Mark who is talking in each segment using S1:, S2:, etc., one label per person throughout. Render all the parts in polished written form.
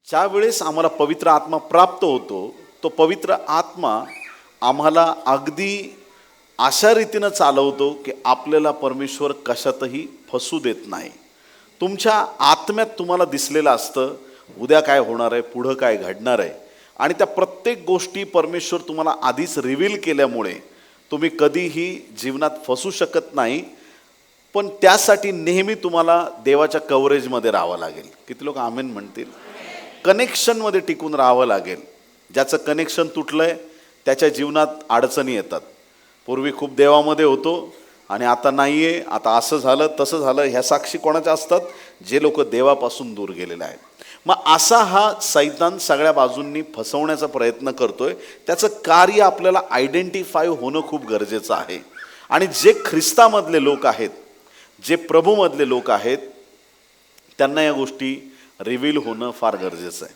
S1: ज्या वेळेस आम्हाला पवित्र आत्मा प्राप्त होतो, तो पवित्र आत्मा आम्हाला अगदी अशा रीतीनं चालवतो की आपल्याला परमेश्वर कशातही फसू देत नाही. तुमच्या आत्म्यात तुम्हाला दिसलेलं असतं उद्या काय होणार आहे, पुढं काय घडणार आहे, आणि त्या प्रत्येक गोष्टी परमेश्वर तुम्हाला आधीच रिव्हील केल्यामुळे तुम्ही कधीही जीवनात फसू शकत नाही. पण त्यासाठी नेहमी तुम्हाला देवाच्या कव्हरेजमध्ये राहावं लागेल. किती लोक आमेन म्हणतील? कनेक्शनमध्ये टिकून राहावं लागेल. ज्याचं कनेक्शन तुटलंय त्याच्या जीवनात अडचणी येतात. पूर्वी खूप देवामध्ये होतो आणि आता नाही आहे, आता असं झालं तसं झालं, ह्या साक्षी कोणाच्या असतात? जे लोक देवापासून दूर गेलेले आहेत. मग असा हा सैतान सगळ्या बाजूंनी फसवण्याचा प्रयत्न करतोय. त्याचं कार्य आपल्याला आयडेंटिफाय होणं खूप गरजेचं आहे. आणि जे ख्रिस्तामधले लोक आहेत, जे प्रभूमधले लोक आहेत, त्यांना या गोष्टी रिव्हील होणं फार गरजेचं आहे.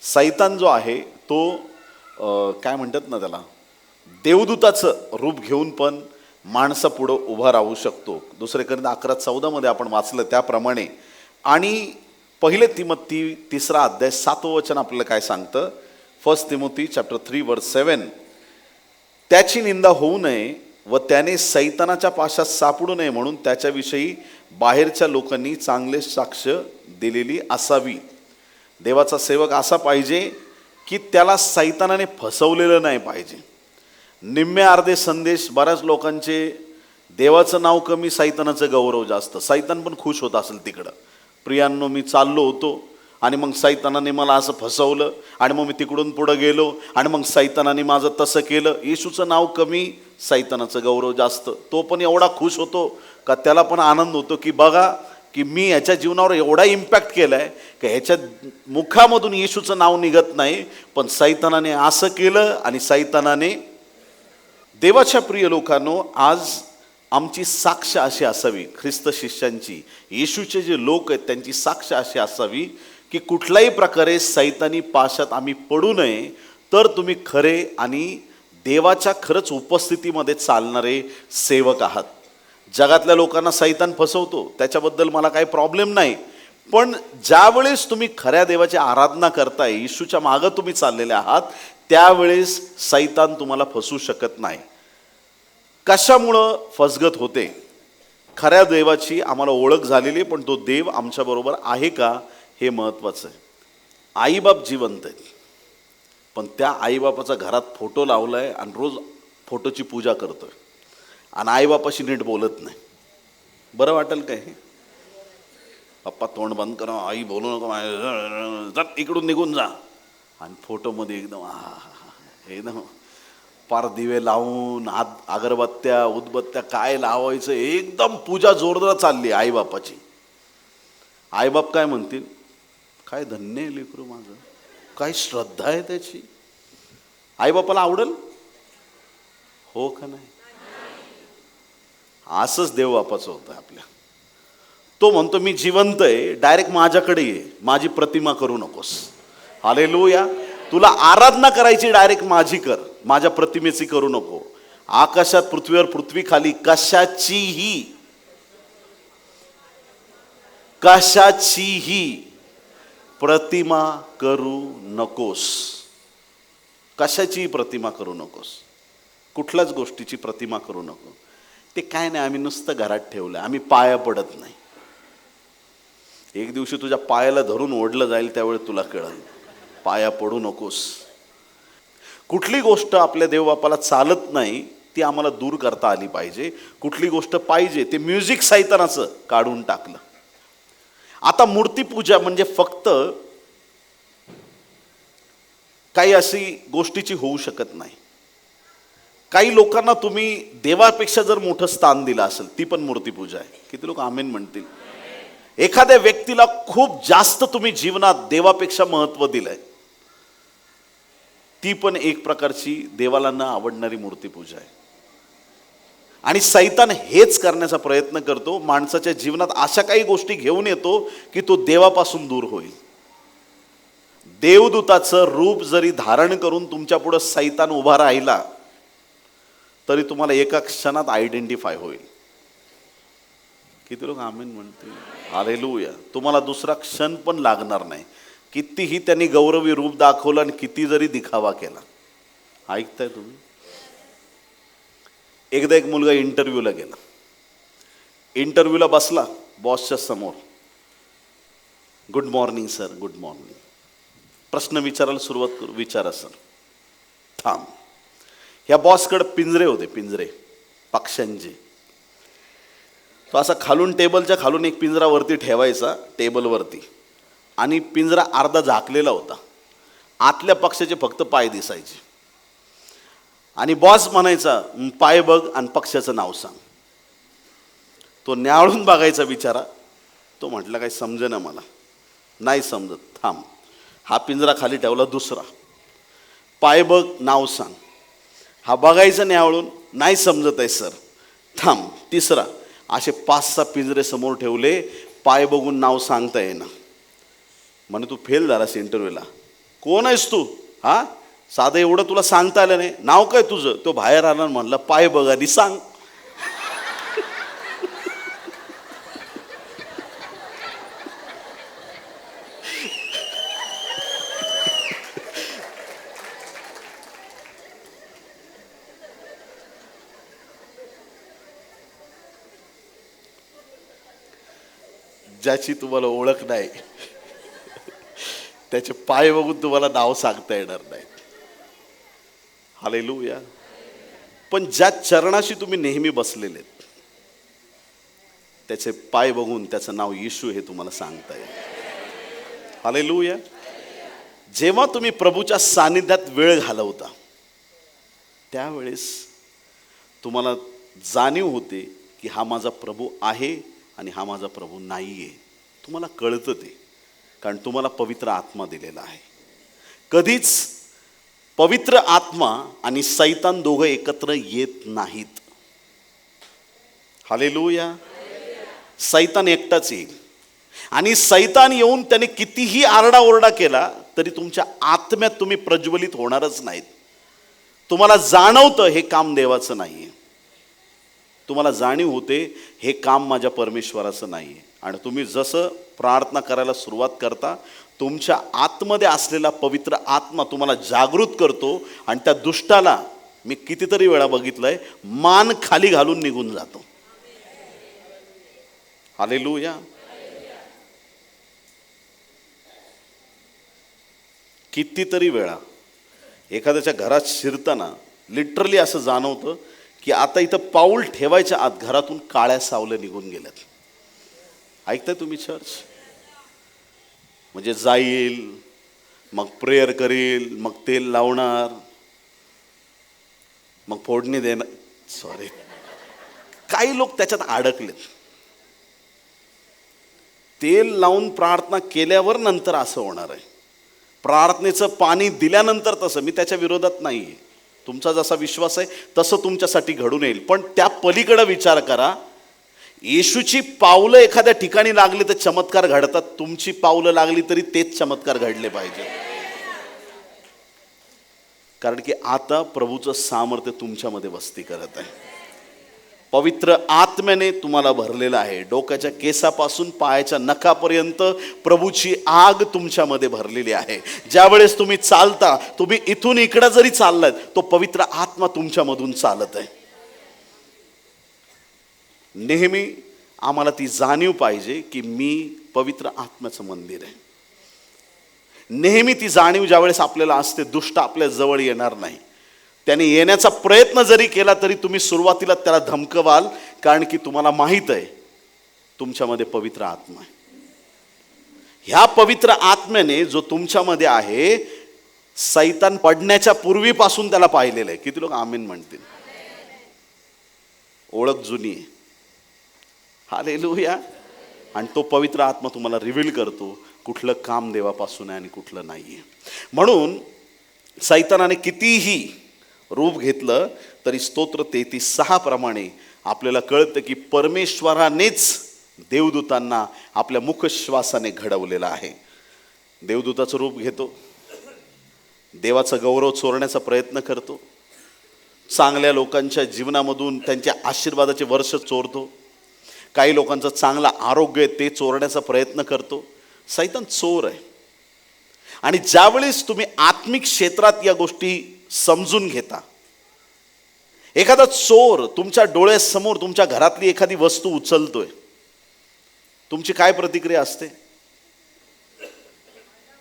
S1: सैतान जो आहे तो काय म्हणतात ना त्याला, देवदूताचं रूप घेऊन पण माणसापुढं उभा राहू शकतो. 2 कोरिंथ 11:14 आपण वाचलं त्याप्रमाणे. आणि 1 तिमोथी 3 अध्याय 7 वचन आपल्याला काय सांगतं? 1 तिमोथी चॅप्टर 3 वर्स 7, त्याची निंदा होऊ नये व त्याने सैतानाच्या पाशात सापडू नये म्हणून त्याच्याविषयी बाहेरच्या लोकांनी चांगले साक्ष दिलेली असावी. देवाचा सेवक असा पाहिजे की त्याला सैतानाने फसवलेलं नाही पाहिजे. निम्मे अर्धे संदेश बऱ्याच लोकांचे, देवाचं नाव कमी, सैतानाचं गौरव जास्त. सैतान पण खुश होत असेल तिकडं. प्रियांनो, मी चाललो होतो आणि मग सैतानाने मला असं फसवलं आणि मग मी तिकडून पुढं गेलो आणि मग सैतानाने माझं तसं केलं. येशूचं नाव कमी, सैतानाचं गौरव जास्त. तो पण एवढा खुश होतो का त्याला पण आनंद होतो की बघा की मी ह्याच्या जीवनावर एवढा इम्पॅक्ट केला आहे की ह्याच्या मुखामधून येशूचं नाव निघत नाही, पण सैतानाने असं केलं आणि सैतानाने. देवाच्या प्रिय लोकांनो, आज आमची साक्ष अशी असावी, ख्रिस्त शिष्यांची, येशूचे जे लोक आहेत त्यांची साक्ष अशी असावी की कुठल्याही प्रकारे सैतानी पाशात आम्ही पडू नये. तर तुम्ही खरे आणि देवाच्या खरंच उपस्थितीमध्ये चालणारे सेवक आहात. जगातल्या लोकांना सैतान फसवतो, त्याच्याबद्दल मला काही प्रॉब्लेम नाही. पण ज्यावेळेस तुम्ही खऱ्या देवाची आराधना करताय, येशूच्या मागं तुम्ही चाललेले आहात, त्यावेळेस सैतान तुम्हाला फसवू शकत नाही. कशामुळं फसगत होते? खऱ्या देवाची आम्हाला ओळख झालेली, पण तो देव आमच्याबरोबर आहे का हे महत्त्वाचं आहे. आईबाप जिवंत आहेत, पण त्या आईबापाचा घरात फोटो लावला आहे आणि रोज फोटोची पूजा करतोय आणि आईबापाशी नीट बोलत नाही. बरं वाटेल काय? पप्पा तोंड बंद करा, आई बोलू नको, इकडून निघून जा. आणि फोटोमध्ये एकदम एकदम पार दिवे लावून, अगरबत्त्या उदबत्त्या काय लावायचं, एकदम पूजा जोरदार चालली आईबापाची. आईबाप काय म्हणतील? काय धन्य आहे लेकरू माझं, काय श्रद्धा आहे त्याची. आईबापाला आवडेल? हो का नाही? असंच देवबापाचं होतं आपल्या. तो म्हणतो मी जिवंत आहे, डायरेक्ट माझ्याकडे ये, माझी प्रतिमा करू नकोस. हालेलुया. तुला आराधना करायची डायरेक्ट माझी कर, माझ्या प्रतिमेची करू नको. आकाशात, पृथ्वीवर, पृथ्वी खाली कशाचीही प्रतिमा करू नकोस. कशाची प्रतिमा करू नकोस, कुठल्याच गोष्टीची प्रतिमा करू नको. ते काय नाही, आम्ही नुसतं घरात ठेवलं, आम्ही पाया पडत नाही. एक दिवशी तुझ्या पायाला धरून ओढलं जाईल, त्यावेळी तुला कळेल. पाया पडू नकोस. कुठली गोष्ट आपल्या देवबापाला चालत नाही ती आम्हाला दूर करता आली पाहिजे. कुठली गोष्ट पाहिजे, ते म्युझिक सैतानाचं काढून टाकलं. आता मूर्तीपूजा म्हणजे फक्त काही अशी गोष्टीची होऊ शकत नाही. काही लोकांना तुम्ही देवापेक्षा जर मोठं स्थान दिलं असेल, ती पण मूर्तीपूजा आहे. किती लोक आमेन म्हणतील? एखाद्या व्यक्तीला खूप जास्त तुम्ही जीवनात देवापेक्षा महत्त्व दिलंय, ती पण एक प्रकारची देवाला न आवडणारी मूर्तीपूजा आहे. आणि सैतान हेच करण्याचा प्रयत्न करतो. माणसाच्या जीवनात अशा काही गोष्टी घेऊन येतो की तो देवापासून दूर होईल. देवदूताचं रूप जरी धारण करून तुमच्या पुढे सैतान उभा राहिला तरी तुम्हाला एका क्षणात आयडेंटिफाय होईल. किती लोक आमेन म्हणतील? हालेलुया. तुम्हाला दुसरा क्षण पण लागणार नाही कितीही त्यांनी गौरवी रूप दाखवलं आणि किती जरी दिखावा केला. ऐकताय तुम्ही? एकदा एक मुलगा इंटरव्ह्यूला गेला. इंटरव्ह्यूला बसला बॉसच्या समोर. Good morning sir, good morning. प्रश्न विचारायला सुरुवात करू. विचारा सर. थांब. ह्या बॉसकडे पिंजरे होते, पिंजरे पक्ष्यांचे. तो असा खालून टेबलच्या खालून एक पिंजरा वरती ठेवायचा टेबलवरती, आणि पिंजरा अर्धा झाकलेला होता. आतल्या पक्षाचे फक्त पाय दिसायचे. आणि बॉस म्हणायचा, पाय बघ आणि पक्षाचं नाव सांग. तो न्याळून बघायचा बिचारा. तो म्हटला काही समजेना मला, नाही समजत. थांब. हा पिंजरा खाली ठेवला. दुसरा, पाय बघ नाव सांग. हा बघायचा न्यावळून, नाही समजत आहे सर. थांब. तिसरा. असे 5-6 पिंजरे समोर ठेवले. पाय बघून नाव सांगता येईना. म्हणे तू फेल झालास इंटरव्ह्यूला. कोण आहेस तू? हा, साधं एवढं तुला सांगता आलं नाही. नाव काय तुझं? तो बाहेर आला म्हणला, पाय बघ आधी सांग. ज्याची तुम्हाला ओळख नाही त्याचे पाय बघून तुम्हाला नाव सांगता येणार नाही. हालेलुया. पण ज्या चरणाशी तुम्ही नेहमी बसलेले त्याचे पाय बघून त्याचं नाव येशू हे तुम्हाला सांगता येईल. हालेलुया. जेव्हा तुम्ही प्रभूच्या सानिध्यात वेळ घालवता त्यावेळेस तुम्हाला जाणीव होते की हा माझा प्रभू आहे आणि हा माझा प्रभू नाही आहे. तुम्हाला कळतं ते, कारण तुम्हाला पवित्र आत्मा दिलेला आहे. कधीच पवित्र आत्मा आणि सैतान दोघं एकत्र येत नाहीत. हालेलुया. सैतान एकटाच येईल, आणि सैतान येऊन त्याने कितीही आरडाओरडा केला तरी तुमच्या आत्म्यात तुम्ही प्रज्वलित होणारच नाहीत. तुम्हाला जाणवतं हे काम देवाचं नाही आहे. तुम्हाला जाणीव होते हे काम माझ्या परमेश्वराचं नाही आहे. आणि तुम्ही जसं प्रार्थना करायला सुरुवात करता तुमच्या आतमध्ये असलेला पवित्र आत्मा तुम्हाला जागृत करतो, आणि त्या दुष्टाला मी कितीतरी वेळा बघितलंय मान खाली घालून निघून जातो. हालेलुया. कितीतरी वेळा एखाद्याच्या घरात शिरताना लिटरली असं जाणवतं की आता इथं पाऊल ठेवायच्या आत घरातून काळ्या सावल्या निघून गेल्यात. ऐकताय तुम्ही चर्च? म्हणजे जाईल, मग प्रेयर करील, मग तेल लावणार, मग फोडणी देणार. सॉरी, काही लोक त्याच्यात अडकलेत. तेल लावून प्रार्थना केल्यावर नंतर असं होणार आहे. प्रार्थनेचं पाणी दिल्यानंतर तसं. मी त्याच्या विरोधात नाही आहे. तुमचा जसा विश्वास आहे तसं तुमच्यासाठी घडून येईल. पण त्या पलीकडे विचार करा. येशूची पावलं एखाद्या ठिकाणी लागली तर चमत्कार घडतात. तुमची पावलं लागली तरी तेच चमत्कार घडले पाहिजे, कारण की आता प्रभूचं सामर्थ्य तुमच्यामध्ये वस्ती करत आहे. पवित्र आत्म्याने तुम्हाला भरलेलं आहे. डोक्याच्या केसापासून पायाच्या नखापर्यंत प्रभूची आग तुमच्यामध्ये भरलेली आहे. ज्यावेळेस तुम्ही चालता, तुम्ही इथून इकडं जरी चाललात, तो पवित्र आत्मा तुमच्यामधून चालत आहे. नेहमी आम्हाला ती जाणीव पाहिजे की मी पवित्र आत्म्याचं मंदिर आहे. नेहमी ती जाणीव ज्यावेळेस आपल्याला असते, दुष्ट आपल्या जवळ येणार नाही. त्याने येण्याचा प्रयत्न जरी केला तरी तुम्ही सुरुवातीला त्याला धमकवाल, कारण की तुम्हाला माहीत आहे तुमच्यामध्ये पवित्र आत्मा आहे. ह्या पवित्र आत्म्याने जो तुमच्यामध्ये आहे, सैतान पडण्याच्या पूर्वीपासून त्याला पाहिलेलं आहे. किती लोक आमीन म्हणतील? ओळख जुनी आहे. हालेलुया. आणि तो पवित्र आत्मा तुम्हाला रिव्हील करतो कुठलं काम देवापासून आहे आणि कुठलं नाही आहे. म्हणून सैतानाने कितीही रूप घेतलं तरी स्तोत्र 33:6 प्रमाणे आपल्याला कळतं की परमेश्वरानेच देवदूतांना आपल्या मुखश्वासाने घडवलेलं आहे. देवदूताचं रूप घेतो, देवाचा गौरव चोरण्याचा प्रयत्न करतो, चांगल्या लोकांच्या जीवनामधून त्यांच्या आशीर्वादाचे वर्ष चोरतो, काही लोकांचं चांगलं आरोग्य आहे ते चोरण्याचा प्रयत्न करतो. सैतान चोर आहे. आणि ज्यावेळेस तुम्ही आत्मिक क्षेत्रात या गोष्टी समजून घेता, एखादा चोर तुमच्या डोळ्यासमोर तुमच्या घरातली एखादी वस्तू उचलतोय, तुमची काय प्रतिक्रिया असते?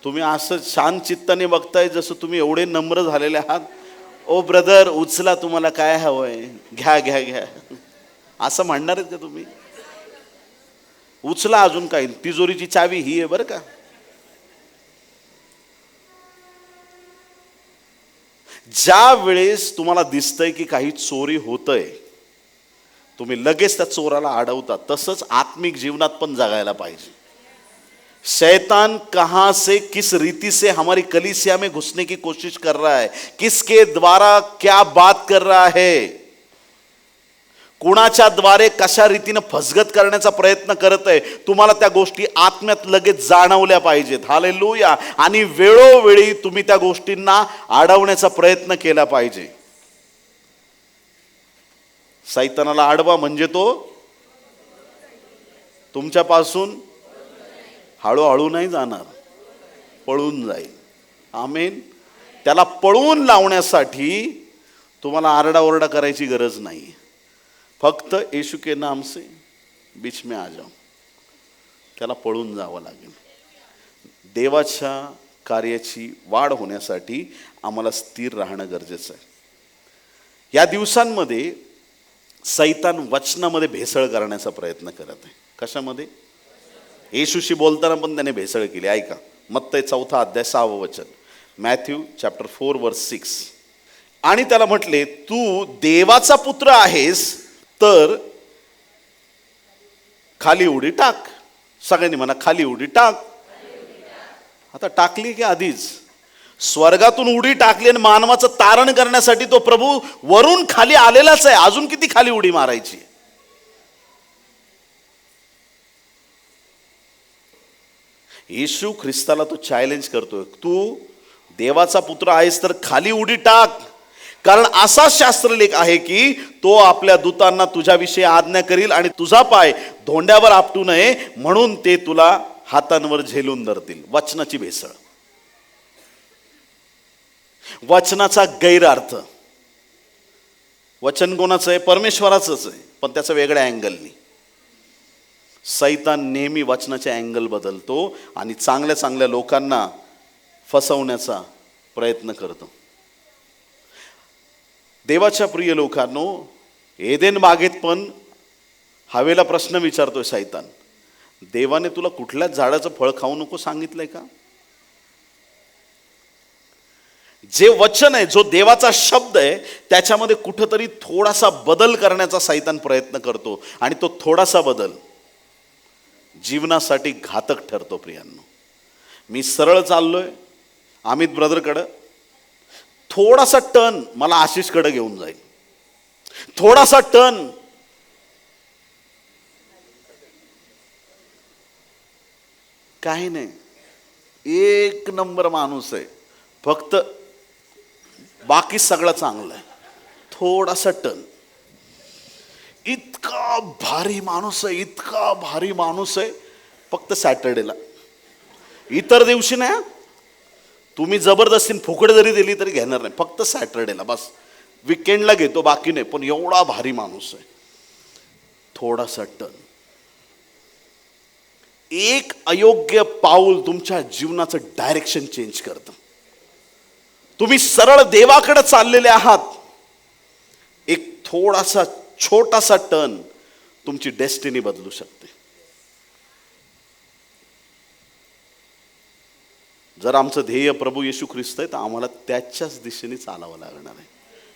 S1: तुम्ही असं शांत चित्ताने बघताय जसं तुम्ही एवढे नम्र झालेले आहात. ओ ब्रदर, उचला, तुम्हाला काय हवंय, घ्या घ्या घ्या, असं म्हणणार आहेत का तुम्ही? उचला, अजून काही, तिजोरीची चावी ही आहे बरं का. ज्या वेळेस तुम्हाला दिसतंय की काही चोरी होतंय, तुम्ही लगेच त्या चोराला अडवता. तसंच आत्मिक जीवनात पण जगायला पाहिजे. शैतान कहां से किस रीति से हमारी कलीसिया में घुसने की कोशिश कर रहा है, किसके द्वारा क्या बात कर रहा है, कुणाच्या द्वारे कशा रीतीने फसगत करण्याचा प्रयत्न करत आहे, तुम्हाला त्या गोष्टी आत्म्यात लगेच जाणवल्या पाहिजेत. हालेलुया. आणि वेळोवेळी तुम्ही त्या गोष्टींना अडवण्याचा प्रयत्न केला पाहिजे. सैतानाला अडवा म्हणजे तो तुमच्यापासून हळूहळू नाही जाणार, पळून जाईल. आमेन. त्याला पळवून लावण्यासाठी तुम्हाला आरडाओरडा करायची गरज नाही. फक्त येशू के नाम से बीच में आ जाओ. त्याला पळून जावं लागेल. देवाच्या कार्याची वाढ होण्यासाठी आम्हाला स्थिर राहणं गरजेचं आहे. या दिवसांमध्ये सैतान वचनामध्ये भेसळ करण्याचा प्रयत्न करत आहे. कशामध्ये? येशूशी बोलताना पण त्याने भेसळ केली. ऐका, मत्तई 4 अध्याय 6 वचन, मॅथ्यू चॅप्टर 4 वर्स 6. आणि त्याला म्हटले, तू देवाचा पुत्र आहेस तर खाली उडी टाक. सगळ्यांनी म्हणा, खाली उडी टाक. आता टाकली की आधीच? स्वर्गातून उडी टाकली आणि मानवाचं तारण करण्यासाठी तो प्रभू वरून खाली आलेलाच आहे. अजून किती खाली उडी मारायची? येशू ख्रिस्ताला तो चॅलेंज करतोय, तू देवाचा पुत्र आहेस तर खाली उडी टाक. कारण असा शास्त्रलेख आहे की तो आपल्या दूतांना तुझ्याविषयी आज्ञा करील आणि तुझा पाय धोंड्यावर आपटू नये म्हणून ते तुला हातांवर झेलून धरतील. वचनाची भेसळ, वचनाचा गैरअर्थ. वचन कोणाचं आहे? परमेश्वराचंच आहे, पण त्याचं वेगळ्या अँगलनी. सैतान नेहमी वचनाचे अँगल बदलतो आणि चांगल्या चांगल्या लोकांना फसवण्याचा प्रयत्न करतो. देवाच्या प्रिय लोकांनो, एदेन बागेत पण हवेला प्रश्न विचारतोय सैतान, देवाने तुला कुठल्याच झाडाचं फळ खाऊ नको सांगितलंय का? जे वचन आहे, जो देवाचा शब्द आहे, त्याच्यामध्ये कुठंतरी थोडासा बदल करण्याचा सैतान प्रयत्न करतो आणि तो थोडासा बदल जीवनासाठी घातक ठरतो. प्रियांनो, मी सरळ चाललोय अमित ब्रदरकडं, थोडासा टर्न मला आशिषकडे घेऊन जाईल, थोडासा टर्न काही नाही, एक नंबर माणूस आहे, फक्त बाकी सगळं चांगलं आहे, थोडासा टर्न. इतका भारी माणूस आहे, इतका भारी माणूस आहे, फक्त सॅटर्डेला. इतर दिवशी नाही. तुम्ही जबरदस्तीने फुकट जरी दिली तरी घेणार नाही, फक्त सॅटर्डेला बस. विकेंडला घेतो, बाकी नाही. पण एवढा भारी माणूस आहे. थोडासा टर्न, एक अयोग्य पाऊल तुमच्या जीवनाचं डायरेक्शन चेंज करतं. तुम्ही सरळ देवाकडे चाललेले आहात, एक थोडासा छोटासा टर्न तुमची डेस्टिनी बदलू शकते. जर आमचं ध्येय प्रभू येशू ख्रिस्त आहे तर आम्हाला त्याच्याच दिशेने चालावं लागणार आहे.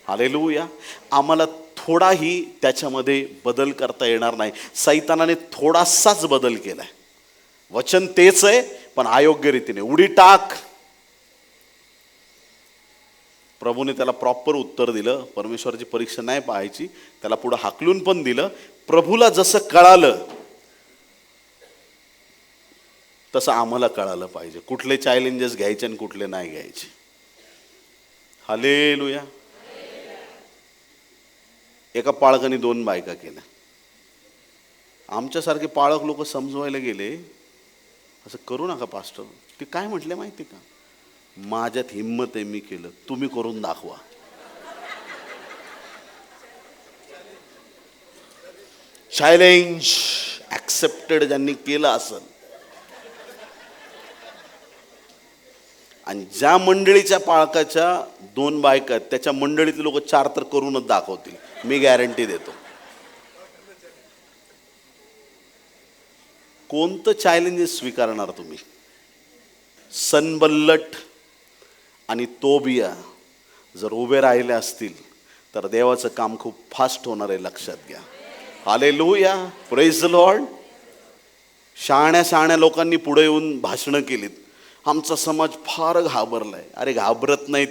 S1: हालेलुया. आम्हाला थोडाही त्याच्यामध्ये बदल करता येणार नाही. सैतानाने थोडासाच बदल केलाय. वचन तेच आहे पण अयोग्य रीतीने. उडी टाक. प्रभूने त्याला प्रॉपर उत्तर दिलं. परमेश्वराची परीक्षा नाही पाहायची, त्याला पुढे हाकलून पण दिलं. प्रभूला जसं कळालं तसं आम्हाला कळालं पाहिजे, कुठले चॅलेंजेस घ्यायचे आणि कुठले नाही घ्यायचे. हालेलुया. एका पाळकाने 2 बायका केल्या. आमच्यासारखे पाळक लोक समजवायला गेले, असं करू नका पास्टर. ते काय म्हटले माहिती का? माझ्यात हिंमत आहे, मी केलं, तुम्ही करून दाखवा. चॅलेंज ऍक्सेप्टेड ज्यांनी केलं असेल. आणि ज्या मंडळीच्या पाळकाच्या 2 बायका आहेत त्याच्या मंडळीतले लोक 4 तर करूनच दाखवतील, मी गॅरंटी देतो. कोणतं चॅलेंजेस स्वीकारणार तुम्ही? सनबल्लट आणि तोबिया जर उभे राहिले असतील तर देवाचं काम खूप फास्ट होणार आहे, लक्षात घ्या. Hallelujah, praise the Lord. शहाण्या लोकांनी पुढे येऊन भाषणं केलीत. आमचा समाज फार घाबरलाय. अरे घाबरत नाही,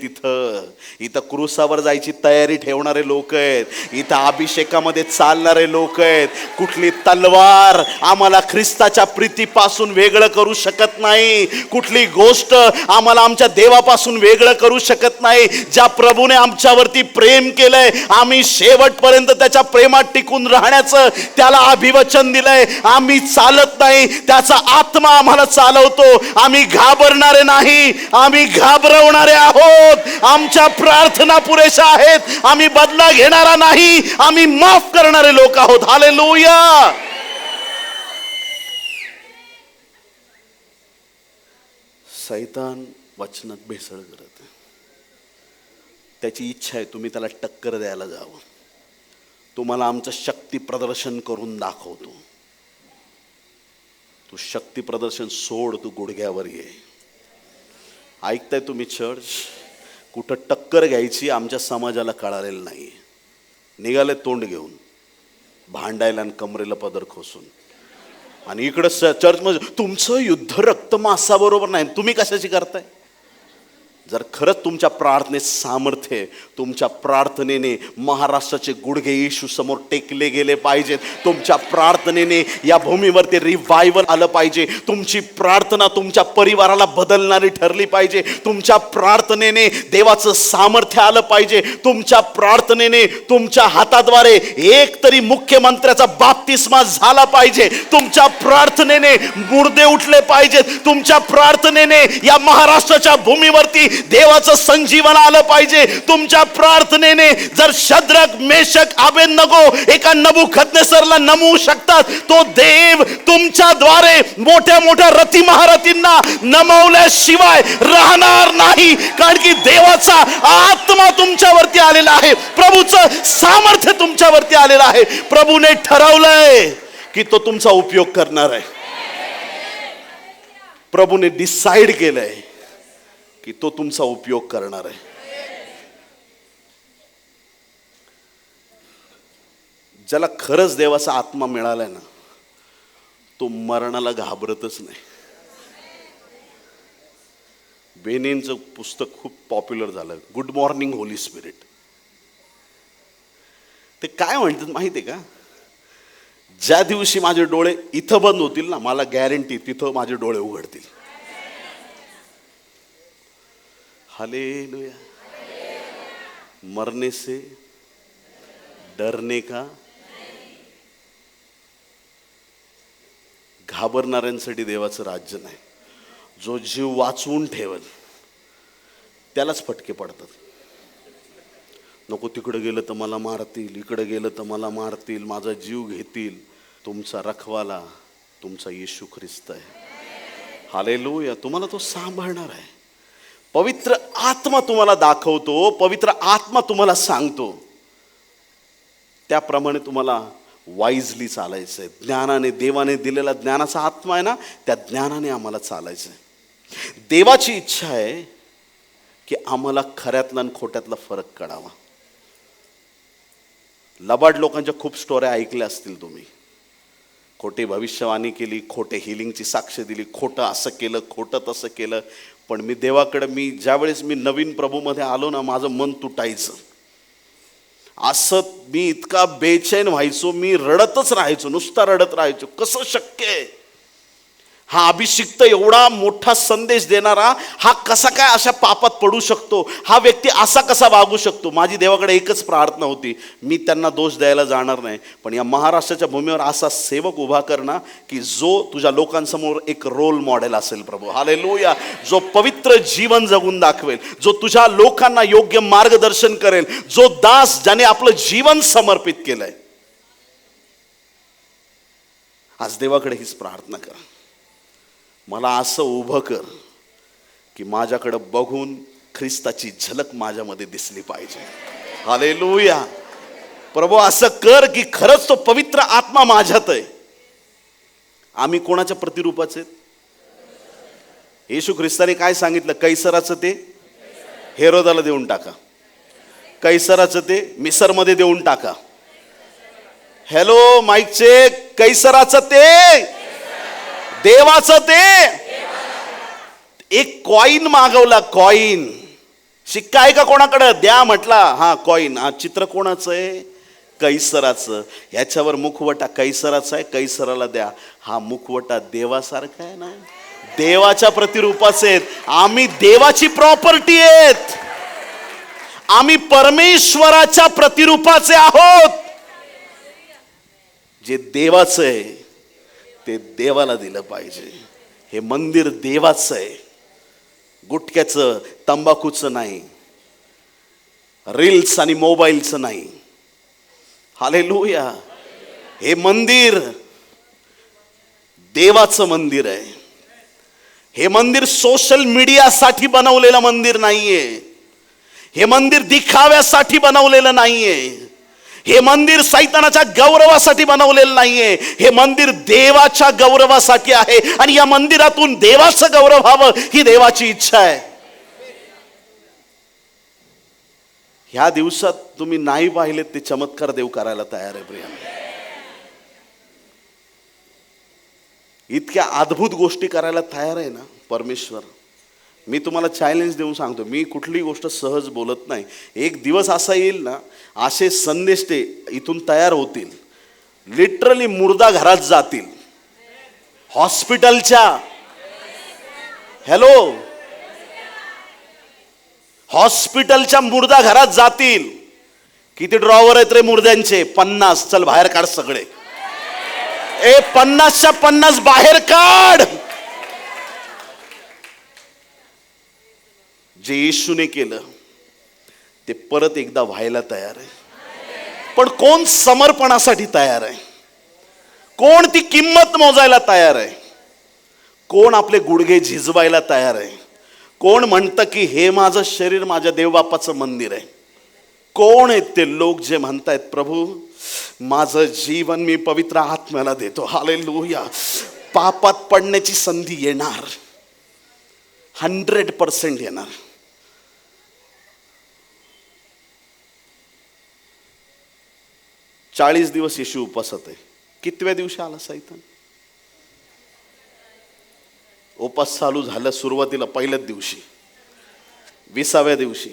S1: इथं क्रूसावर जायची तयारी ठेवणारे लोक आहेत, इथं अभिषेकामध्ये चालणारे लोक आहेत. कुठली तलवार आम्हाला ख्रिस्ताच्या प्रीतीपासून वेगळं करू शकत नाही, कुठली गोष्ट आम्हाला आमच्या देवापासून वेगळं करू शकत नाही. ज्या प्रभूने आमच्यावरती प्रेम केलंय, आम्ही शेवटपर्यंत त्याच्या प्रेमात टिकून राहण्याचं त्याला अभिवचन दिलंय. आम्ही चालत नाही, त्याचा आत्मा आम्हाला चालवतो. आम्ही घाबरणारे नाही, आम्ही घाबरवणारे आहोत. आमच्या प्रार्थना पुरेशा आहेत. आम्ही बदला घेणारा नाही, आम्ही माफ करणारे लोक आहोत. हालेलुया. सैतान वचनात भेसळ करत आहे. त्याची इच्छा आहे तुम्ही त्याला टक्कर द्यायला जावं. तुम्हाला आमचं शक्ती प्रदर्शन करून दाखवतो. तू शक्ती प्रदर्शन सोड, तू गुडघ्यावर ये. ऐकताय तुम्ही चर्च? कुठं टक्कर घ्यायची आमच्या समाजाला कळालेलं नाही. निघाले तोंड घेऊन भांडायला आणि कमरेला पदर खोसून. आणि इकडं चर्चमध्ये तुमचं युद्ध रक्त मांसाबरोबर नाही, तुम्ही कशाची करताय? जर खरंच तुमच्या प्रार्थनेत सामर्थ्य आहे, तुमच्या प्रार्थनेने महाराष्ट्राचे गुडघे येशू समोर टेकले गेले पाहिजेत. तुमच्या प्रार्थनेने या भूमीवरती रिवायवल आलं पाहिजे. तुमची प्रार्थना तुमच्या परिवाराला बदलणारी ठरली पाहिजे. तुमच्या प्रार्थनेने देवाचं सामर्थ्य आलं पाहिजे. तुमच्या प्रार्थनेने तुमच्या हाताद्वारे एक तरी मुख्यमंत्र्याचा बाप्तिस्मा झाला पाहिजे. तुमच्या प्रार्थनेने मुर्दे उठले पाहिजेत. तुमच्या प्रार्थनेने या महाराष्ट्राच्या भूमीवरती देवाचं संजीवन आलं पाहिजे. तुमच्या प्रार्थनेने जर शद्रक, मेशक, अबेदनगो एका नबुकदनेस्सरला नमवू शकतात, तो देव तुमच्याद्वारे मोठ्या मोठ्या रथी महारथींना नमवल्याशिवाय राहणार नाही. कारण की देवाचा आत्मा तुमच्यावरती आलेला आहे, प्रभूचं सामर्थ्य तुमच्यावरती आलेलं आहे. प्रभूने ठरवलंय की तो तुमचा उपयोग करणार आहे. प्रभूने डिसाइड केलंय की तो तुमचा उपयोग करणार आहे. ज्याला खरंच देवाचा आत्मा मिळालाय ना, तो मरणाला घाबरतच नाही. बेनेनचं पुस्तक खूप पॉप्युलर झालं, गुड मॉर्निंग होली स्पिरिट. ते काय म्हणतात माहिती आहे का? ज्या दिवशी माझे डोळे इथं बंद होतील ना, मला गॅरंटी तिथं माझे डोळे उघडतील. हालेलुया. मरने से डरने का. घाबरणाऱ्यांसाठी देवाचं राज्य नाही. जो जीव वाचवून ठेवेल त्यालाच फटके पडतात. नको तिकडे गेलं तर मला मारतील, इकडे गेलं तर मला मारतील, माझा जीव घेतील. तुमचा रखवाला तुमचा येशू ख्रिस्त आहे. हालेलुया. तुम्हाला तो सांभाळणार आहे. पवित्र आत्मा तुम्हाला दाखवतो, पवित्र आत्मा तुम्हाला सांगतो. त्याप्रमाणे तुम्हाला वाईजली चालायचं आहे. ज्ञानाने, देवाने दिलेला ज्ञानाचा आत्मा आहे ना, त्या ज्ञानाने आम्हाला चालायचं आहे. देवाची इच्छा आहे की आम्हाला खऱ्यातला आणि खोट्यातला फरक कळावा. लबाड लोकांच्या खूप स्टोऱ्या ऐकल्या असतील तुम्ही. खोटी भविष्यवाणी केली, खोटे हिलिंगची साक्ष दिली, खोटं असं केलं, खोटं तसं केलं. पण मी देवाकडे, ज्यावेळेस मी नवीन प्रभूमध्ये आलो ना, माझं मन तुटायचं. असं मी इतका बेचैन व्हायचो, मी रडतच राहायचो, नुसता रडत राहायचो. कसं शक्य आहे? हा अभिषिक्त एवढा मोठा संदेश देणारा हा कसा काय अशा पापात पडू शकतो, हा व्यक्ती असा कसा वागू शकतो. माझी देवाकडे एकच प्रार्थना होती, मी त्यांना दोष द्यायला जाणार नाही, पण या महाराष्ट्राच्या भूमीवर असा सेवक उभा कर ना की जो तुझ्या लोकांसमोर एक रोल मॉडेल असेल प्रभू. हालेलुया. जो पवित्र जीवन जगून दाखवेल, जो तुझ्या लोकांना योग्य मार्गदर्शन करेल, जो दास ज्याने आपलं जीवन समर्पित केलंय. आज देवाकडे हीच प्रार्थना कर, मला असं उभं कर की माझ्याकडे बघून ख्रिस्ताची झलक माझ्यामध्ये दिसली पाहिजे. हालेलुया. प्रभू असं कर की खरंच तो पवित्र आत्मा माझ्यात आहे. आम्ही कोणाच्या प्रतिरूपाचे? येशू ख्रिस्ताने काय सांगितलं? कैसराचं ते हेरोदाला देऊन टाका, कैसराचं ते मिसरमध्ये देऊन टाका. Hello mic check. कैसराचं ते देवाचं ते. एक कॉईन मागवला, कॉईन. शिक्का आहे का कोणाकडे? द्या म्हटला. हा कॉईन. हा चित्र कोणाचं आहे? कैसराचं. ह्याच्यावर मुखवटा कैसराचा आहे, कैसराला द्या. हा मुखवटा देवासारखा आहे ना, देवाच्या प्रतिरूपाचे आहेत. आम्ही देवाची प्रॉपर्टी आहेत, आम्ही परमेश्वराच्या प्रतिरूपाचे आहोत. जे देवाचं आहे ते देवाला दिलं पाहिजे. हे मंदिर देवाचं आहे, गुटख्याचं तंबाखूचं नाही, रील्स आणि मोबाईलचं नाही. हालेलुया. हे मंदिर देवाचं मंदिर आहे. हे मंदिर सोशल मीडियासाठी बनवलेलं मंदिर नाहीये. हे मंदिर दिखाव्यासाठी बनवलेलं नाहीये. हे मंदिर सैतानाच्या गौरवासाठी बनवलेलं नाहीये. हे मंदिर देवाच्या गौरवासाठी आहे आणि या मंदिरातून देवाचं गौरव व्हावं ही देवाची इच्छा आहे. ह्या दिवसात तुम्ही नाही पाहिलेत ते चमत्कार देव करायला तयार आहे प्रिया. इतक्या अद्भुत गोष्टी करायला तयार आहे ना परमेश्वर. मी तुम्हाला चॅलेंज देऊन सांगतो, मी कुठली गोष्ट सहज बोलत नाही. एक दिवस असा येईल ना, असे संदेश ते इथून तयार होतील, लिटरली मुर्दा घरात जातील, हॉस्पिटलच्या. हॅलो, हॉस्पिटलच्या मुर्दा घरात जातील. किती ड्रॉवर आहेत रे मुर्द्यांचे? 50. चल बाहेर काढ सगळे. 50च्या 50 बाहेर काढ. जे येशूने केलं ते परत एकदा व्हायला तयार आहे. पण कोण समर्पणासाठी तयार आहे? कोण ती किंमत मोजायला तयार आहे? कोण आपले गुडघे झिजवायला तयार आहे? कोण म्हणतं की हे माझं शरीर माझ्या देवबापाचं मंदिर आहे? कोण आहेत ते लोक जे म्हणतायत प्रभू माझं जीवन मी पवित्र आत्म्याला देतो? हालेलुया. पापात पडण्याची संधी येणार, 100% येणार. चाळीस दिवस येशू उपासात आहे. कितव्या दिवशी आला सैतान? उपास चालू झाला सुरुवातीला पहिल्याच दिवशी, 20व्या दिवशी.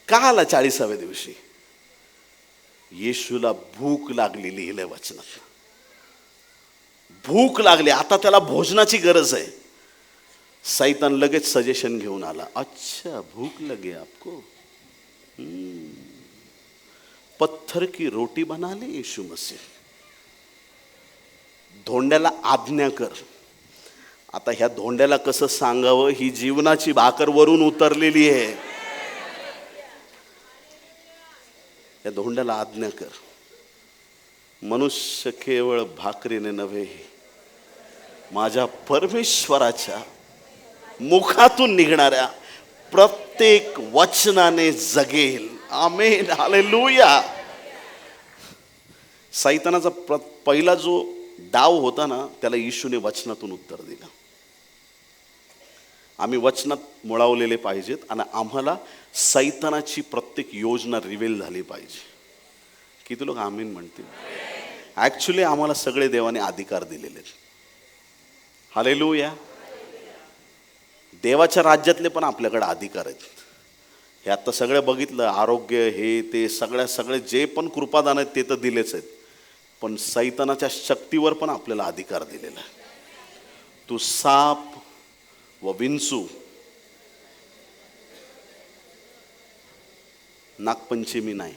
S1: का आला 40व्या दिवशी? येशूला भूक लागली. लिहिलंय वचनात, भूक लागली. आता त्याला भोजनाची गरज आहे. सैतान लगेच सजेशन घेऊन आला. अच्छा भूक लगे आपको, पत्थर की रोटी बना ले यीशु मसीह. धोंड्याला आज्ञा कर. आता ह्या धोंड्याला कसं सांगावं? ही जीवनाची भाकर वरून उतरलेली आहे. या धोंड्याला आज्ञा कर, मनुष्य केवळ भाकरीने नव्हे माझ्या परमेश्वराच्या मुखातून निघणाऱ्या प्रत्येक वचनाने जगेल. आमेन. हालेलुया. सैतानाचा पहिला जो डाव होता ना, त्याला येशूने वचनातून उत्तर दिलं. आम्ही वचनात मुळावलेले पाहिजेत आणि आम्हाला सैतानाची प्रत्येक योजना रिव्हील झाली पाहिजे. किती लोक आमीन म्हणतील? ऍक्च्युली आम्हाला सगळे देवाने अधिकार दिलेले. हालेलुया. देवाच्या राज्यातले पण आपल्याकडे अधिकार आहेत. हे आता सगळं बघितलं, आरोग्य हे ते सगळे जे पण कृपादान आहेत ते तर दिलेच आहेत. पण सैतानाच्या शक्तीवर पण आपल्याला अधिकार दिलेला आहे. तू साप व विंचू, नागपंचमी नाही,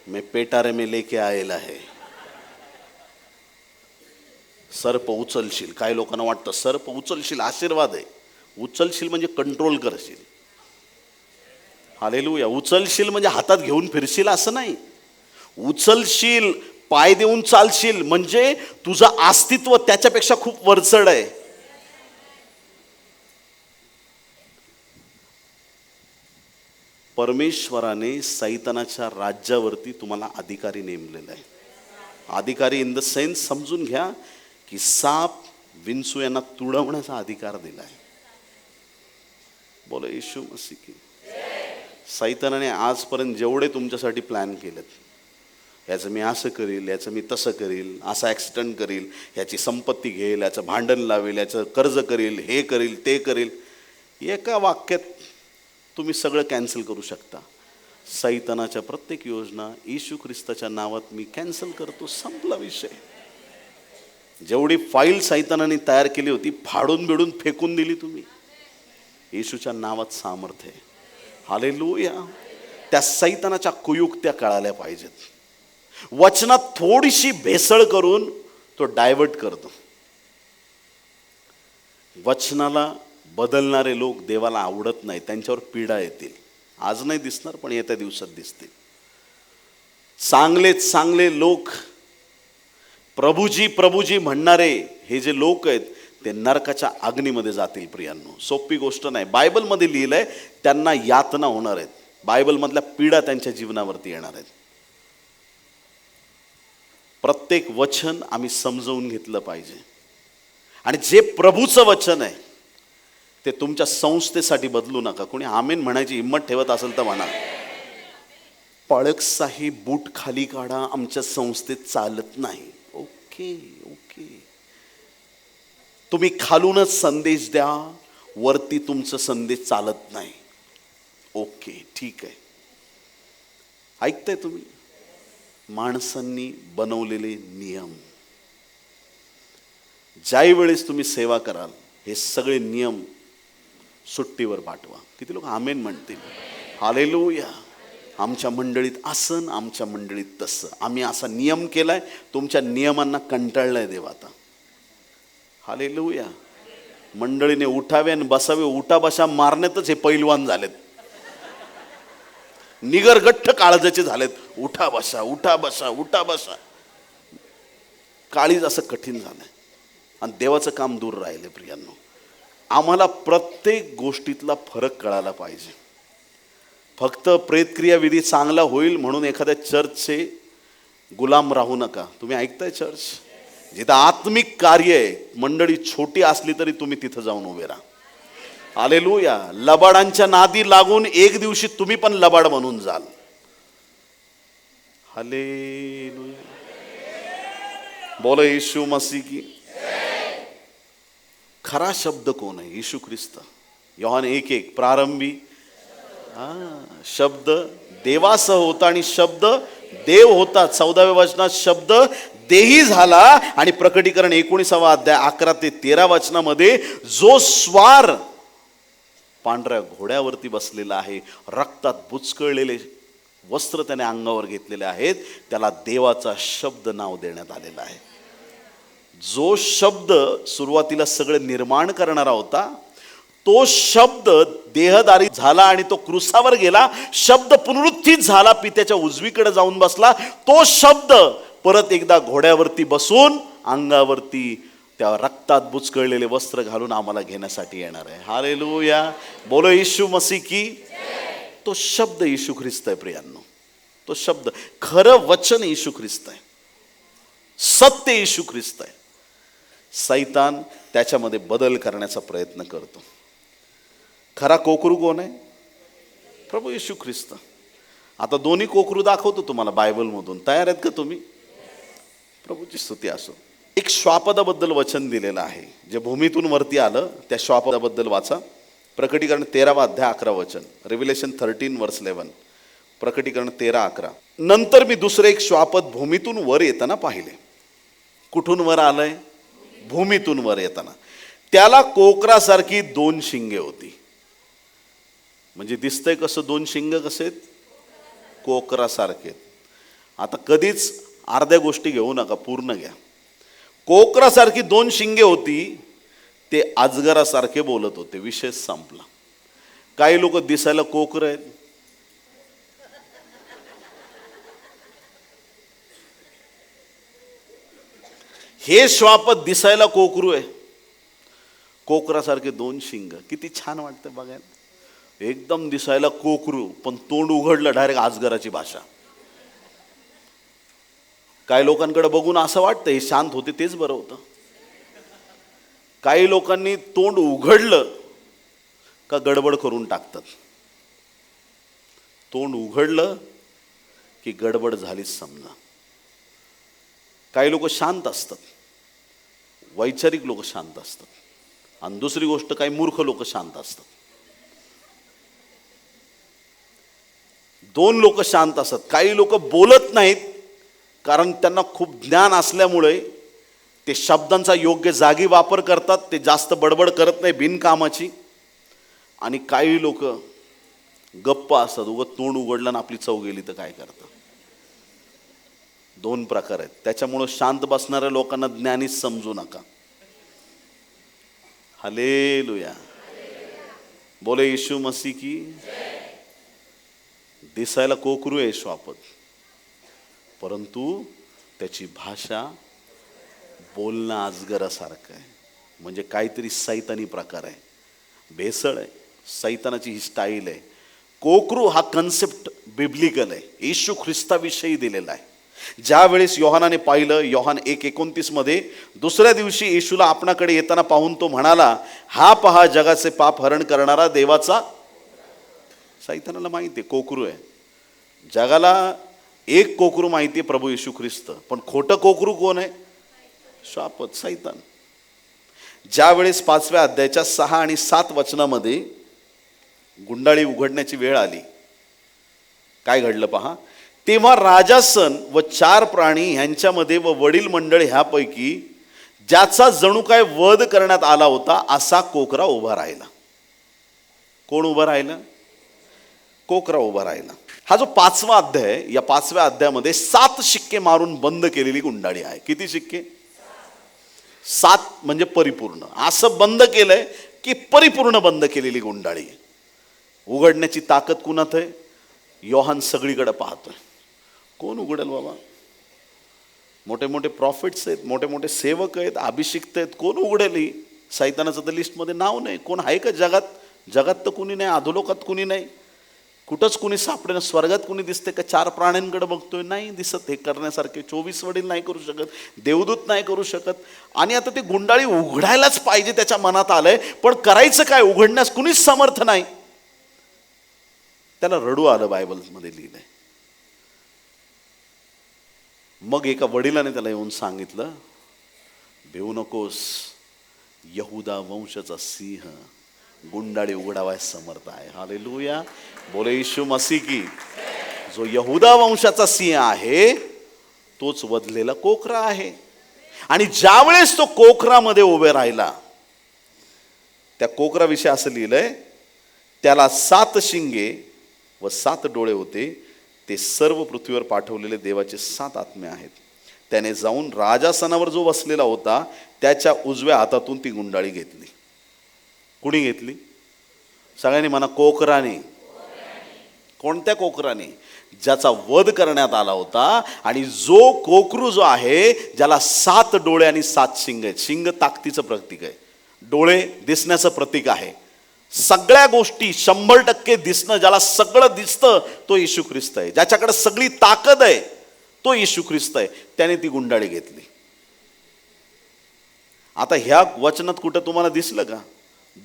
S1: मैं पेटारे में लेके आएला है. सर्प उचलशील. काही लोकांना वाटतं सर्प उचलशील आशीर्वाद आहे. उचलशील म्हणजे कंट्रोल करशील. हालेलुया. उचलशील म्हणजे हातात घेऊन फिरशील असं नाही. उचलशील, पाय देऊन चालशील म्हणजे तुझं अस्तित्व त्याच्यापेक्षा खूप वरचढ आहे. परमेश्वराने सैतानाच्या राज्यावरती तुम्हाला अधिकारी नेमलेला आहे. अधिकारी इन द सेन्स समजून घ्या की साप विंचू यांना तुडवण्याचा अधिकार दिला आहे. बोला येशू मसीह की. सैतानाने आजपर्यंत जेवढे तुमच्यासाठी प्लॅन केलेत, याचं मी असं करील, याचं मी तसं करील, असा ॲक्सिडेंट करील, याची संपत्ती घेईल, याचं भांडण लावेल, याचं कर्ज करील, हे करील, ते करील, एका वाक्यात तुम्ही सगळं कॅन्सल करू शकता. सैतानाच्या प्रत्येक योजना येशू ख्रिस्ताच्या नावात मी कॅन्सल करतो. संपला विषय. जेवढी फाईल सैतानाने तयार केली होती फाडून बिडून फेकून दिली तुम्ही. येशूच्या नावात सामर्थ्य आहे. हालेलुया. त्या सैतानाच्या कुयुक्त्या कळाल्या पाहिजेत. वचनात थोडीशी भेसळ करून तो डायव्हर्ट करतो. वचनाला बदलणारे लोक देवाला आवडत नाही. त्यांच्यावर पीडा येतील. आज नाही दिसणार पण येत्या दिवसात दिसतील. चांगले चांगले लोक, प्रभूजी प्रभूजी म्हणणारे हे जे लोक आहेत ते नरकाच्या अग्नीमध्ये जातील. प्रियांनो, सोपी गोष्ट नाही. बायबलमध्ये लिहिलंय त्यांना यातना होणार आहेत. बायबलमधल्या पीडा त्यांच्या जीवनावरती येणार आहेत. प्रत्येक वचन आम्ही समजवून घेतलं पाहिजे. आणि जे प्रभूचं वचन आहे ते तुमच्या संस्थेसाठी बदलू नका. कोणी आमेन म्हणायची हिंमत ठेवत असेल तर म्हणा. पळक साहेब बूट खाली काढा, आमच्या संस्थेत चालत नाही. Okay okay. तुम्ही खालूनच संदेश द्या, वरती तुमचं संदेश चालत नाही. ओके ठीक आहे. ऐकताय तुम्ही? माणसांनी बनवलेले नियम. ज्याही वेळेस तुम्ही सेवा कराल हे सगळे नियम सुट्टीवर पाठवा. किती लोक आमेन म्हणतील? हालेलुया. आमच्या मंडळीत असं, आमच्या मंडळीत तसं, आम्ही असा नियम केलाय, तुमच्या नियमांना कंटाळलाय देव आता. हालेलुया. मंडळीने उठावे आणि बसावे, उठा बशा मारण्यातच हे पैलवान झालेत. निगरगठ्ठ काळजाचे झालेत. उठा बसा उठा बसा उठा बसा. काळीज असं कठीण झालंय आणि देवाचं काम दूर राहिले. प्रियांनो, आम्हाला प्रत्येक गोष्टीतला फरक कळायला पाहिजे. फक्त प्रेतक्रिया विधी चांगला होईल म्हणून एखाद्या चर्चचे गुलाम राहू नका. तुम्ही ऐकताय? चर्च जिथं आत्मिक कार्य आहे, मंडळी छोटी असली तरी तुम्ही तिथं जाऊन उभे राहा. हालेलुया. लबाडांच्या नादी लागून एक दिवशी तुम्ही पण लबाड बनून जाल. हालेलुया. बोलो येशू मसीह की. खरा शब्द कोण आहे? येशू ख्रिस्त. योहान 1:1 प्रारंभी शब्द देवासह होता आणि शब्द देव होता. 14व्या वचनात शब्द देही झाला. आणि प्रकटीकरण 19वा अध्याय 11 ते 13 वचनामध्ये जो स्वार पांढऱ्या घोड्यावरती बसलेला आहे, रक्तात बुचकळलेले वस्त्र त्याने अंगावर घेतलेले आहेत, त्याला देवाचा शब्द नाव देण्यात आलेलं आहे. जो शब्द सुरुवातीला सगळं निर्माण करणारा होता, तो शब्द देहधारी झाला आणि तो क्रूसावर गेला. शब्द पुनरुत्थित झाला, पित्याच्या उजवीकडे जाऊन बसला. तो शब्द परत एकदा घोड्यावरती बसून अंगावरती त्या रक्तात बुचकळलेले वस्त्र घालून आम्हाला घेण्यासाठी येणार आहे. हालेलुया. बोलो येशू मसीह की. तो शब्द येशू ख्रिस्त आहे. प्रियांनो, तो शब्द, खरं वचन येशू ख्रिस्त आहे, सत्य येशू ख्रिस्त आहे. सैतान त्याच्यामध्ये बदल करण्याचा प्रयत्न करतो. खरा कोकरू कोण आहे? प्रभू येशू ख्रिस्त. आता दोन्ही कोकरू दाखवतो तुम्हाला बायबलमधून. तयार आहेत का तुम्ही? प्रभूची स्तुती असो. एक श्वापदाबद्दल वचन दिलेलं आहे, जे भूमीतून वरती आलं. त्या श्वापदाबद्दल वाचा. प्रकटीकरण 13वा अध्याय 11 वचन. रिव्हिलेशन 13 वर्स 11. प्रकटीकरण 13:11. नंतर मी दुसरे एक श्वापद भूमीतून वर येताना पाहिले. कुठून वर आलंय? भूमीतून वर येताना. त्याला कोकरासारखी 2 शिंगे होती. म्हणजे दिसतंय कसं 2 शिंग कसे आहेत? कोकरासारखे. आता कधीच अर्ध्या गोष्टी घेऊ नका, पूर्ण घ्या. कोकरासारखी 2 शिंगे होती. ते अजगरासारखे बोलत होते. विषय संपला. काही लोक दिसायला कोकर आहेत, हे श्वापद दिसायला कोकरू आहे. कोकरासारखे 2 शिंग. किती छान वाटतं बघायला. एकदम दिसायला कोकरू, पण तोंड उघडलं डायरेक्ट अजगराची भाषा. काही लोकांकडे बघून असं वाटतं हे शांत होते तेच बरं होतं. काही लोकांनी तोंड उघडलं का गडबड करून टाकतात. तोंड उघडलं की गडबड झालीच समजा. काही लोक शांत असतात, वैचारिक लोक शांत असतात, आणि दुसरी गोष्ट काही मूर्ख लोक शांत असतात. 2 लोक शांत असतात. काही लोक बोलत नाहीत कारण त्यांना खूप ज्ञान असल्यामुळे ते शब्दांचा योग्य जागी वापर करतात. ते जास्त बडबड करत नाही बिनकामाची. आणि काही लोक गप्प असतात. उगाच तोंड उघडलं आणि आपली चव गेली तर काय करतात. 2 प्रकार आहेत. त्याच्यामुळं शांत बसणाऱ्या लोकांना ज्ञानीच समजू नका. हालेलुया. बोले येशू मसीह की. दिसायला कोकरू आहे श्वापद, परंतु त्याची भाषा बोलणं अजगरासारखं आहे. म्हणजे काहीतरी सैतानी प्रकार आहे, भेसळ आहे, सैतानाची ही स्टाईल आहे. कोकरू हा कन्सेप्ट बिब्लिकल आहे, येशू ख्रिस्ताविषयी दिलेला आहे. ज्या वेळेस योहानाने पाहिलं, योहान 1:29 मध्ये, दुसऱ्या दिवशी येशूला आपणाकडे येताना पाहून तो म्हणाला, हा पहा जगाचे पाप हरण करणारा देवाचा. सैतानाला माहिती आहे कोकरू आहे. जगाला एक कोकरू माहिती आहे, प्रभू येशू ख्रिस्त. पण खोटं कोकरू कोण आहे? श्वापद, सैतान. ज्या वेळेस 5व्या अध्यायाच्या 6 आणि 7 वचनामध्ये गुंडाळी उघडण्याची वेळ आली, काय घडलं पहा. तेव्हा राजासन व 4 प्राणी ह्यांच्यामध्ये व वडील मंडळ ह्यापैकी ज्याचा जणू काय वध करण्यात आला होता असा कोकरा उभा राहिला. कोण उभा राहिला? कोकरा उभा राहिला. हा जो 5वा अध्याय, या 5व्या अध्यायामध्ये 7 शिक्के मारून बंद केलेली गुंडाळी आहे. किती शिक्के? 7 म्हणजे परिपूर्ण. असं बंद केलंय की परिपूर्ण बंद केलेली गुंडाळी. उघडण्याची ताकद कुणात आहे? योहान सगळीकडे पाहतोय. कोण उघडेल बाबा? मोठे मोठे प्रॉफिट्स आहेत, मोठे मोठे सेवक आहेत, अभिषिक्त आहेत. कोण उघडेल? ही सैतानाचं तर लिस्टमध्ये नाव नाही. कोण आहे का जगात? जगात तर कुणी नाही, अधोलोकात कुणी नाही, कुठंच कुणी सापडे ना. स्वर्गात कुणी दिसते का? 4 प्राण्यांकडे बघतोय, नाही दिसत. हे करण्यासारखे 24 वडील नाही करू शकत, देवदूत नाही करू शकत. आणि आता ते गुंडाळी उघडायलाच पाहिजे त्याच्या मनात आलंय, पण करायचं काय? उघडण्यास कुणीच समर्थ नाही. त्याला रडू आलं, बायबलमध्ये लिहिलंय. मग एका वडिलाने त्याला येऊन सांगितलं, भिवू नकोस, यहुदा वंशाचा सिंह गुंडाळी उघडावाय समर्थ आहे. हालेलुया. बोले येशू मसीह की. जो यहुदा वंशाचा सिंह आहे तोच वधलेला कोकरा आहे. आणि ज्यावेळेस तो कोकरामध्ये उभे राहिला, त्या कोकराविषयी असं लिहिलंय, त्याला 7 शिंगे व 7 डोळे होते. ते सर्व पृथ्वीवर पाठवलेले देवाचे 7 आत्मे आहेत. त्याने जाऊन राजासनावर जो बसलेला होता त्याच्या उजव्या हातातून ती गुंडाळी घेतली. कुणी घेतली? सगळ्यांनी म्हणा, कोकराने. कोणत्या कोकराने? ज्याचा वध करण्यात आला होता. आणि जो कोकरू जो आहे, ज्याला 7 डोळे आणि 7 शिंग आहेत. शिंग ताकदीचं प्रतीक आहे, डोळे दिसण्याचं प्रतीक आहे. सगळ्या गोष्टी 100% दिसणं, ज्याला सगळं दिसतं तो येशू ख्रिस्त आहे. ज्याच्याकडे सगळी ताकद आहे तो येशू ख्रिस्त आहे. त्याने ती गुंडाळी घेतली. आता ह्या वचनात कुठं तुम्हाला दिसलं का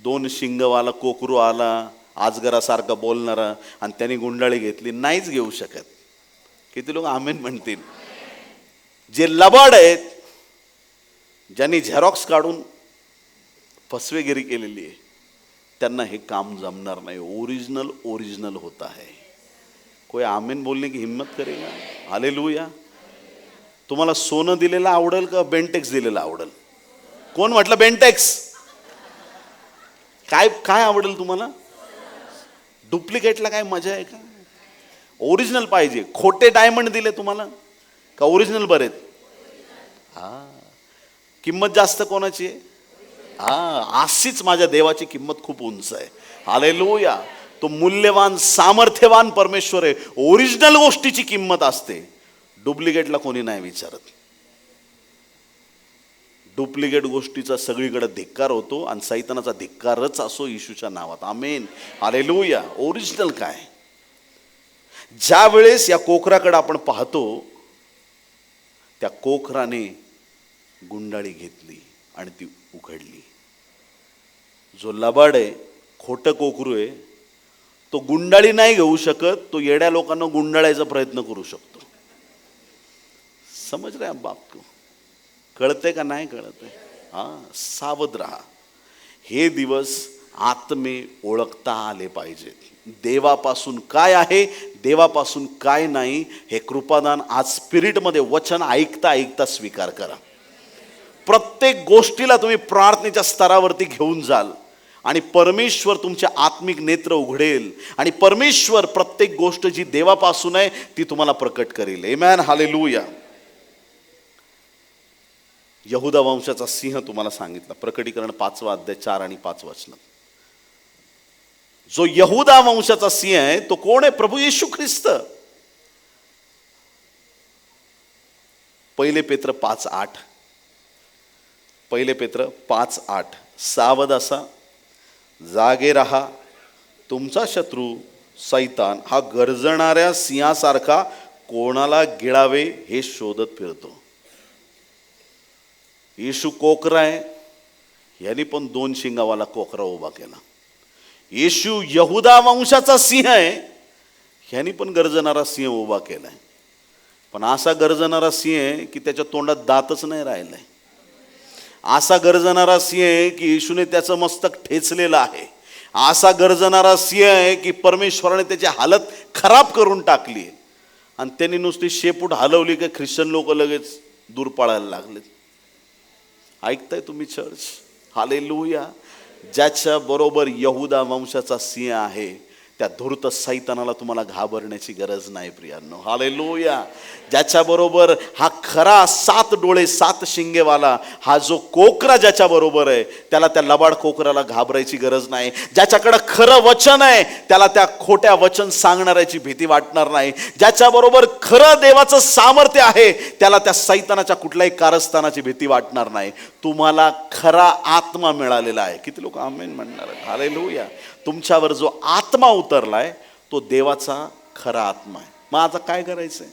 S1: 2 शिंगवाला कोकरू आला, आजगरासारखा बोलणारा, आणि त्यांनी गुंडाळी घेतली? नाहीच घेऊ शकत. किती लोक आमेन म्हणतील? जे लबाड आहेत, ज्यांनी झेरॉक्स काढून फसवेगिरी केलेली आहे, त्यांना हे काम जमणार नाही. ओरिजिनल होत आहे. कोई आमेन बोलने की हिम्मत करेगा? हालेलुया. तुम्हाला सोनं दिलेलं आवडेल का बेंटेक्स दिलेलं आवडेल? कोण म्हटलं बेंटेक्स? काय काय आवडेल तुम्हाला? डुप्लिकेटला काय मजा आहे का? ओरिजिनल पाहिजे. खोटे डायमंड दिले तुम्हाला का ओरिजिनल बरेत? हा, किंमत जास्त कोणाची आहे? हा, अशीच माझ्या देवाची किंमत खूप उंच आहे. हालेलुया. तो मूल्यवान सामर्थ्यवान परमेश्वर आहे. ओरिजिनल गोष्टीची किंमत असते, डुप्लिकेटला कोणी नाही विचारत. डुप्लिकेट गोष्टीचा सगळीकडे धिक्कार होतो आणि सैतानाचा धिक्कारच असो येशूच्या नावात. आमेन. हालेलुया. ओरिजिनल काय? ज्या वेळेस या कोकराकडे आपण पाहतो, त्या कोकराने गुंडाळी घेतली आणि ती उघडली. जो लबाड आहे, खोटं कोकरू आहे, तो गुंडाळी नाही घेऊ शकत, तो येड्या लोकांना गुंडाळायचा प्रयत्न करू शकतो. समज रहे बाप को? कळते का नाही कळते? हा, सावध राहा. हे दिवस आत्मे ओळखता आले पाहिजेत. देवापासून काय आहे, देवापासून काय नाही, हे कृपादान आज स्पिरिटमध्ये वचन ऐकता ऐकता स्वीकार करा. प्रत्येक गोष्टीला तुम्ही प्रार्थनेच्या स्तरावरती घेऊन जाल आणि परमेश्वर तुमचे आत्मिक नेत्र उघडेल आणि परमेश्वर प्रत्येक गोष्ट जी देवापासून आहे ती तुम्हाला प्रकट करेल. आमेन. हालेलुया. यहुदा वंशाचा सिंह तुम्हाला सांगितला, प्रकटीकरण 5 अध्याय 4 आणि 5 वचनात. जो यहुदा वंशाचा सिंह आहे तो कोण आहे? प्रभू येशू ख्रिस्त. 1 पेत्र 5:8, 1 पेत्र 5:8, सावध असा, जागे रहा, तुमचा शत्रू सैतान हा गर्जणाऱ्या सिंहासारखा कोणाला गिळावे हे शोधत फिरतो. येशू कोकरा आहे, यांनी पण 2 शिंगावाला कोकरा उभा केला. येशू यहुदा वंशाचा सिंह आहे, ह्यांनी पण गर्जणारा सिंह उभा केलाय. पण असा गर्जणारा सिंह आहे की त्याच्या तोंडात दातच नाही राहिलाय. असा गर्जणारा सिंह आहे की येशूने त्याचं मस्तक ठेचलेलं आहे. असा गर्जणारा सिंह आहे की परमेश्वराने त्याची हालत खराब करून टाकली आणि त्यांनी नुसती शेपूट हलवली की ख्रिश्चन लोक लगेच दूर पळायला लागले. ऐकताय तुम्ही चर्च? हालेलुया. ज्याच्या बरोबर यहुदा वंशाचा सिंह आहे त्या धूर्त सैतानाला तुम्हाला घाबरण्याची गरज नाही प्रियांनो. हालेलुया. ज्याच्या बरोबर हा खरा 7 डोळे 7 शिंगेवाला हा जो कोकरा ज्याच्या बरोबर आहे त्याला त्या लबाड कोकराला घाबरायची गरज नाही. ज्याच्याकडे खरं वचन आहे त्याला त्या खोट्या वचन सांगणाऱ्याची भीती वाटणार नाही. ज्याच्या बरोबर खरं देवाचं सामर्थ्य आहे त्याला त्या सैतानाच्या कुठल्याही कारस्थानाची भीती वाटणार नाही. तुम्हाला खरा आत्मा मिळालेला आहे. किती लोक आमेन म्हणणार आहेत? हालेलुया. तुमच्यावर जो आत्मा उतरलाय तो देवाचा खरा आत्मा आहे. मग आता काय करायचंय?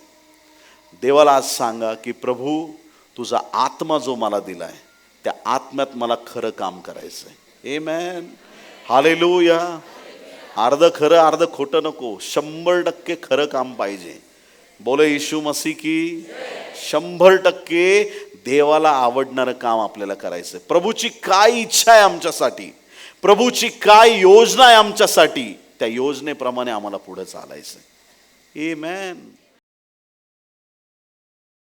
S1: देवाला आज सांगा की प्रभू, तुझा आत्मा जो मला दिलाय त्या आत्म्यात मला खरं काम करायचंय. आमेन. हालेलुया. अर्ध खरं अर्ध खोटं नको, 100% खरं काम पाहिजे. बोले येशू मसीह की 100% देवाला आवडणारं काम आपल्याला करायचंय. प्रभूची काय इच्छा आहे आमच्यासाठी, प्रभूची काय योजना आहे आमच्यासाठी, त्या योजनेप्रमाणे आम्हाला पुढे चालायचंय. आमेन.